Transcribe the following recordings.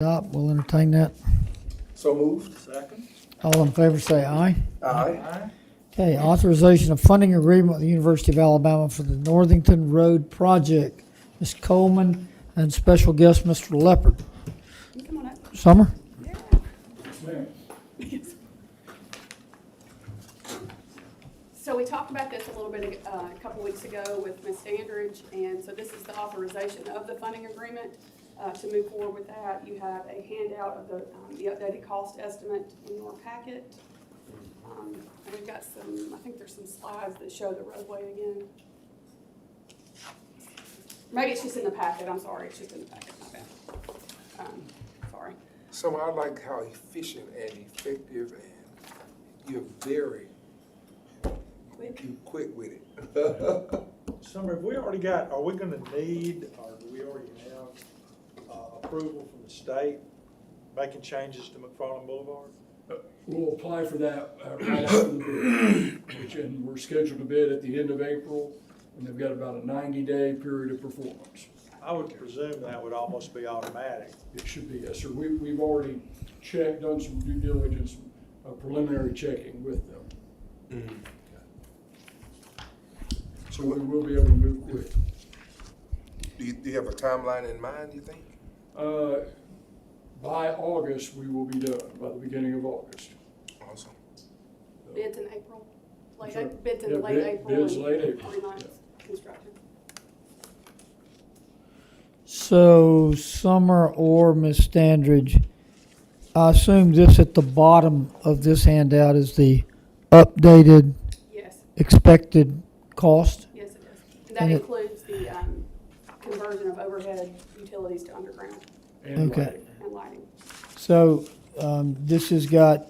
We'll entertain that. So moved. Second. All in favor say aye. Aye. Okay, authorization of funding agreement with the University of Alabama for the Northington Road Project. Ms. Coleman and special guest Mr. Leopard. Come on up. Summer? So we talked about this a little bit, a couple weeks ago with Ms. Standridge, and so this is the authorization of the funding agreement. To move forward with that, you have a handout of the updated cost estimate in your packet. And we've got some, I think there's some slides that show the roadway again. Maybe it's just in the packet, I'm sorry, it's just in the packet, my bad. Sorry. So I like how efficient and effective and you're very quick with it. Summer, have we already got, are we gonna need, or do we already have, approval from the state making changes to McFarland Boulevard? We'll apply for that right after the bid, and we're scheduled to bid at the end of April, and they've got about a 90-day period of performance. I would presume that would almost be automatic. It should be, yes, sir. We've already checked, done some due diligence, preliminary checking with them. So we will be able to move quick. Do you have a timeline in mind, you think? By August, we will be done, by the beginning of August. Awesome. Bids in April, Sure. bids in Yeah, late April. bids and late April, 29th yeah. construction. So Summer or Ms. Standridge, I assume this at the bottom of this handout is the updated Yes, expected cost? yes it is. And And that it- includes the conversion of overhead utilities to underground And Okay. lighting. and lighting. So this has got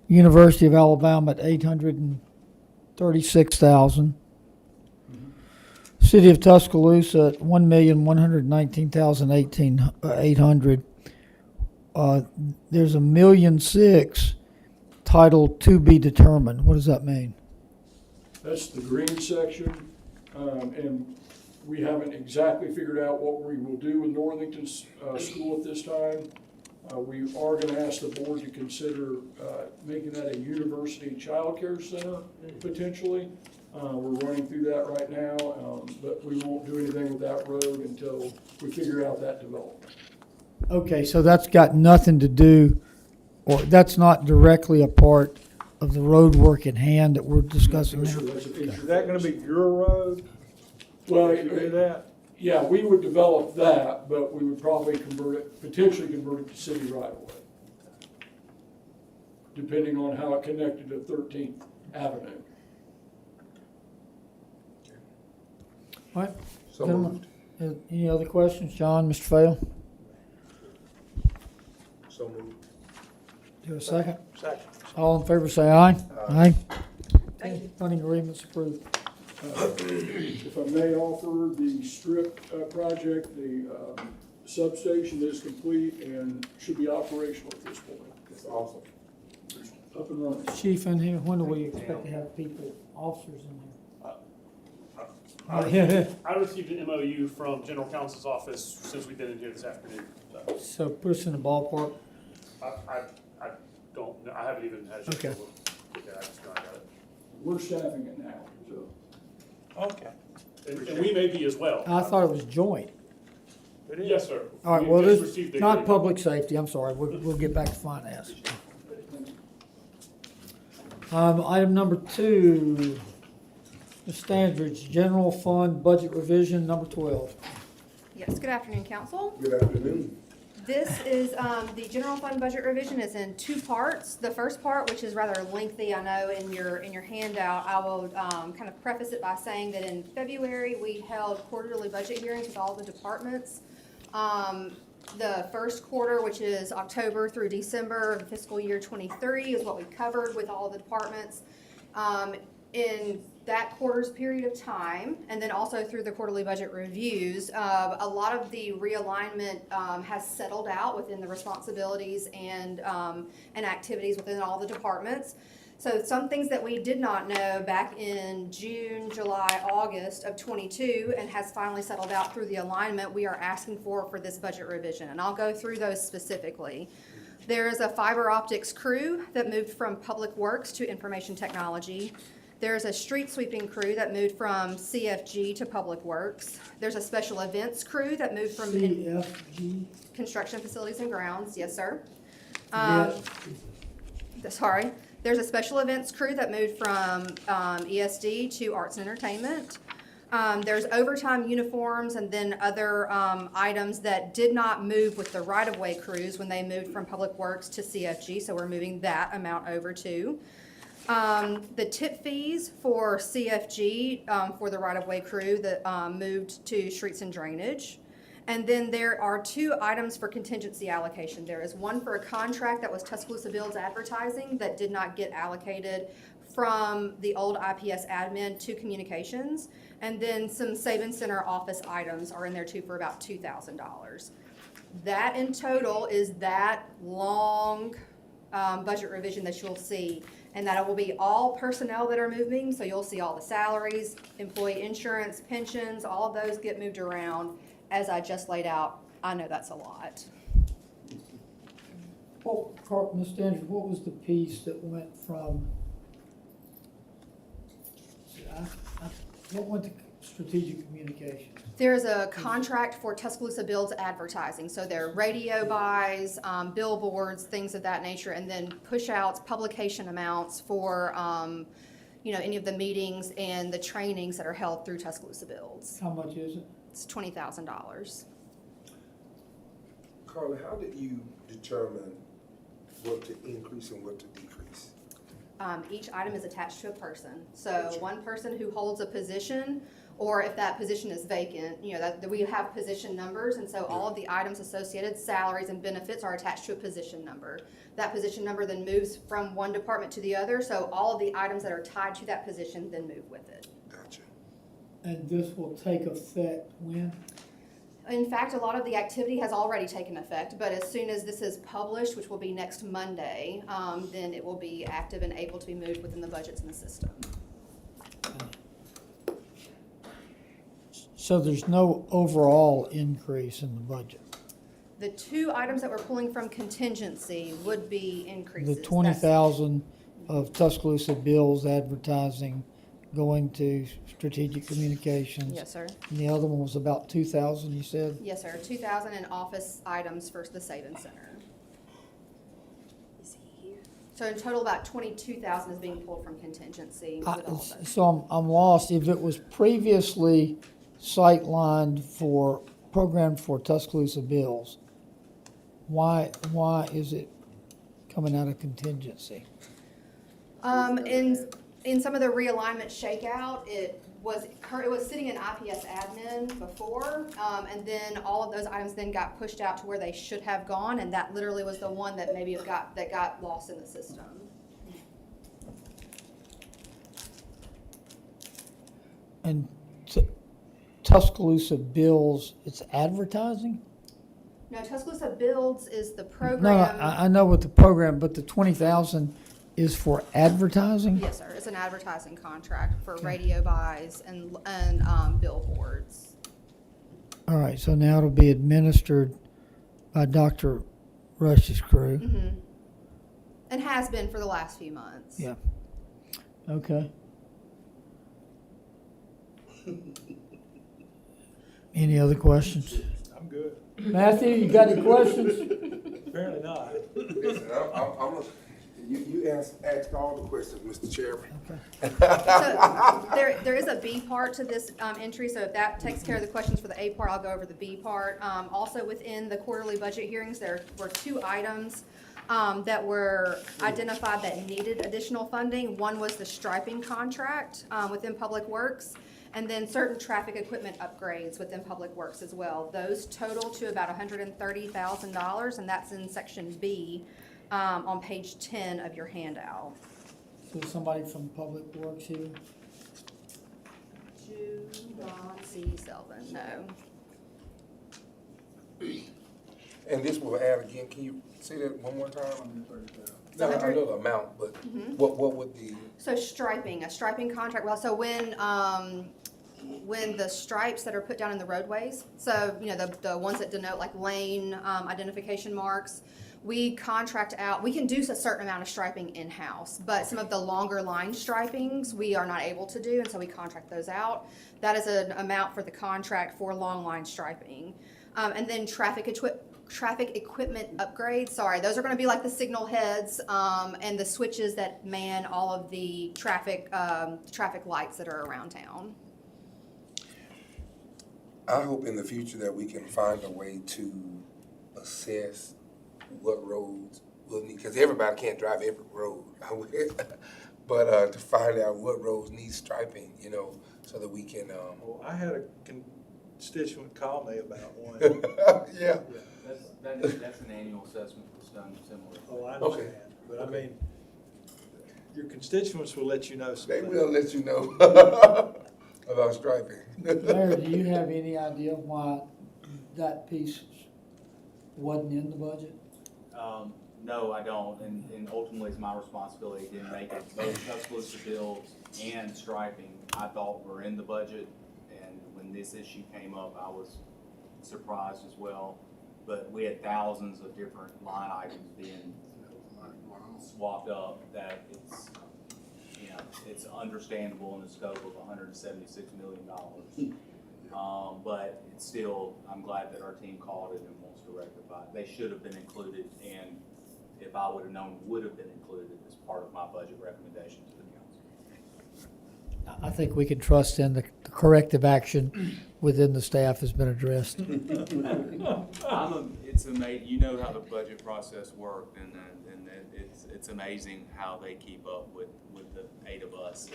University of Alabama at 836,000. City of Tuscaloosa at 1,119,800. There's $1,000,006 titled to be determined. What does that mean? That's the green section, and we haven't exactly figured out what we will do with Northington's school at this time. We are gonna ask the board to consider making that a university childcare center, potentially. We're running through that right now, but we won't do anything with that road until we figure out that development. Okay, so that's got nothing to do, or that's not directly a part of the road work in hand that we're discussing No, sir, now? that's a future Is that gonna be phase. your road? Well, If you do that? yeah, we would develop that, but we would probably potentially convert it to city right of way, depending on how it connected to 13th Avenue. All right, So Gentlemen. moved. any other questions? John, Mr. Fail? So moved. Do a second? Second. All in favor say aye. Aye. Thank you. Funding agreement's approved. If I may offer the strip project, the substation is complete and should be operational at this point. That's awesome. Up and running. Chief in here, when do we expect to have people, officers in I here? received an MOU from General Counsel's office since we've been in here this afternoon. So So put us in the ballpark. I don't know, I haven't even had a chance to Okay. look at it. I just know I got it. We're staffing it now, so. Okay. And we may be as well. I thought it was joint. It is. Yes, sir. All right, We well, just this, received the not agreement. public safety, I'm sorry, we'll get back to finance. Item number 2, Ms. Standridge, general fund budget revision number 12. Yes, good afternoon, council. Good afternoon. This is, the general fund budget revision is in 2 parts. The first part, which is rather lengthy, I know, in your handout, I will, kind of preface it by saying that in February, we held quarterly budget hearings with all the departments. The first quarter, which is October through December of fiscal year 23, is what we covered with all the departments. In that quarter's period of time, and then also through the quarterly budget reviews, a lot of the realignment has settled out within the responsibilities and activities within all the departments. So some things that we did not know back in June, July, August of '22 and has finally settled out through the alignment, we are asking for this budget revision. And I'll go through those specifically. There is a fiber optics crew that moved from Public Works to Information Technology. There's a street sweeping crew that moved from CFG to Public Works. There's a special events crew that moved from CFG. Construction Facilities and Grounds, yes, sir. Yeah. Sorry. There's a special events crew that moved from ESD to Arts and Entertainment. There's overtime uniforms and then other items that did not move with the right-of-way crews when they moved from Public Works to CFG, so we're moving that amount over too. The tip fees for CFG for the right-of-way crew that moved to Streets and Drainage. And then there are 2 items for contingency allocation. There is one for a contract that was Tuscaloosa Bills Advertising that did not get allocated from the old IPS admin to communications. And then some Saving Center office items are in there too for about $2,000. That in total is that long budget revision that you'll see. And that it will be all personnel that are moving, so you'll see all the salaries, employee insurance, pensions, all of those get moved around. As I just laid out, I know that's a lot. Ms. Andrews, what was the piece that went from, what went to strategic communications? There's a contract for Tuscaloosa Bills Advertising, so there are radio buys, billboards, things of that nature, and then push-outs, publication amounts for, any of the meetings and the trainings that are held through Tuscaloosa Bills. How much is it? It's $20,000. Carla, how did you determine what to increase and what to decrease? Each item is attached to a person. So one person who holds a position, or if that position is vacant, that we have position numbers, and so all of the items associated, salaries and benefits, are attached to a position number. That position number then moves from one department to the other, so all of the items that are tied to that position then move with it. Gotcha. And this will take effect when? In fact, a lot of the activity has already taken effect, but as soon as this is published, which will be next Monday, then it will be active and able to be moved within the budgets in the system. So there's no overall increase in the budget? The 2 items that we're pulling from contingency would be increases. The 20,000 of Tuscaloosa Bills Advertising going to strategic communications? Yes, sir. And the other one was about 2,000, you said? Yes, sir. 2,000 in office items for the Saving Center. So in total, about 22,000 is being pulled from contingency with all of those. So I'm lost. If it was previously sightlined for, programmed for Tuscaloosa Bills, why is it coming out of contingency? In some of the realignment shakeout, it was sitting in IPS admin before, and then all of those items then got pushed out to where they should have gone, and that literally was the one that got lost in the system. And Tuscaloosa Bills, it's advertising? No, Tuscaloosa Builds is the No, program. I know what the program, but the 20,000 is for advertising? Yes, sir. It's an advertising contract for radio buys and billboards. All right, so now it'll be administered by Dr. Rush's crew? Mm-hmm. And has been for the last few months. Yeah. Okay. Any other questions? I'm good. Matthew, you got any questions? Apparently not. Listen, you asked all the questions, Mr. Chairman. So there is a B part to this entry, so if that takes care of the questions for the A part, I'll go over the B part. Also within the quarterly budget hearings, there were 2 items that were identified that needed additional funding. One was the striping contract within Public Works, and then certain traffic equipment upgrades within Public Works as well. Those total to about $130,000, and that's in section B on page 10 of your handout. So somebody from Public Works here? Do not see Selvin, no. And this will add again, can you say that one more time? No, I 100 know the amount, but what would the, So a striping contract, well, so when the stripes that are put down in the roadways, so, you know, the ones that denote like lane, identification marks, we contract out, we can do a certain amount of striping in-house, but some of the longer line stripings, we are not able to do, and so we contract those out. That is an amount for the contract for long line striping. And then traffic equipment upgrades, sorry, those are gonna be like the signal heads, and the switches that man all of the traffic lights that are around town. I hope in the future that we can find a way to assess what roads will need, because everybody can't drive every road. But to find out what roads need striping, you know, so that we can, Well, I had a constituent call me about one. yeah. That's an annual assessment that's done similar. Oh, I Okay. understand, but I mean, your constituents will let you know They something. will let you know about striping. Mayor, do you have any idea why that piece wasn't in the budget? No, I don't, and ultimately it's my responsibility to make it. Both Tuscaloosa bills and striping, I thought were in the budget, and when this issue came up, I was surprised as well. But we had thousands of different line items being swapped up that it's, you know, it's understandable in the scope of $176 million. But it's still, I'm glad that our team called it and wants to rectify it. They should have been included, and if I would have known, would have been included as part of my budget recommendation to the council. I think we can trust in the corrective action within the staff has been addressed. It's amazing, you know how the budget process worked, and it's amazing how they keep up with the 8 of us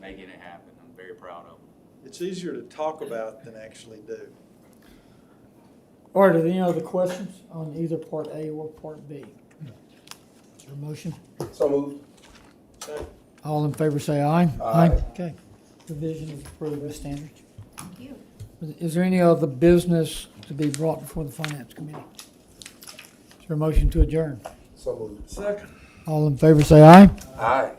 making it happen. I'm very proud of them. It's easier to talk about than actually do. All right, are there any other questions on either Part A or Part B? Is there a motion? So moved. All in favor say aye. Aye. Okay. Revision is approved as standard. Thank you. Is there any other business to be brought before the Finance Committee? Is there a motion to adjourn? So moved. Second. All in favor say aye. Aye.